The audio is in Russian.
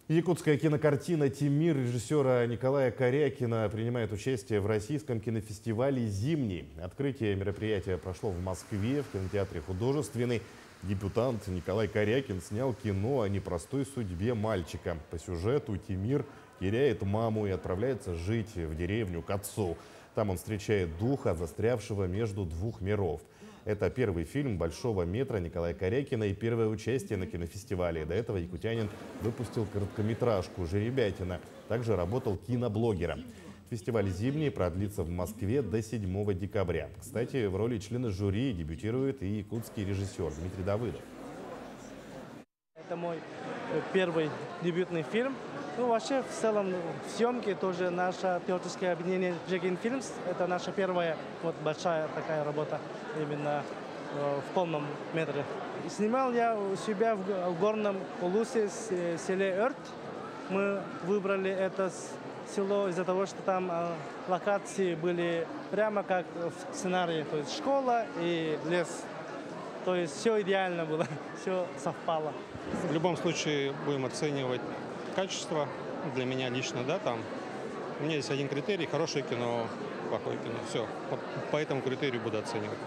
Якутская кинокартина «Тимир» режиссера Николая Корякина принимает участие в российском кинофестивале «Зимний». Открытие мероприятия прошло в Москве, в кинотеатре «Художественный». Дебютант Николай Корякин снял кино о непростой судьбе мальчика. По сюжету Тимир теряет маму и отправляется жить в деревню к отцу. Там он встречает духа, застрявшего между двух миров. Это первый фильм большого метра Николая Корякина и первое участие на кинофестивале. До этого якутянин выпустил короткометражку «Жеребятина». Также работал киноблогером. Фестиваль «Зимний» продлится в Москве до 7 декабря. Кстати, в роли члена жюри дебютирует и якутский режиссер Дмитрий Давыдов. Это мой первый дебютный фильм. Вообще, в целом, съемки тоже наше творческое объединение «Джекин Фильмс». Это наша первая большая такая работа именно в полном метре. Снимал я у себя в горном улусе, селе Өрт. Мы выбрали это село из-за того, что там локации были прямо как в сценарии. То есть школа и лес. То есть все идеально было, все совпало. В любом случае будем оценивать качество. Для меня лично, да, там. У меня есть один критерий: хорошее кино, плохое кино. Все. По этому критерию буду оценивать.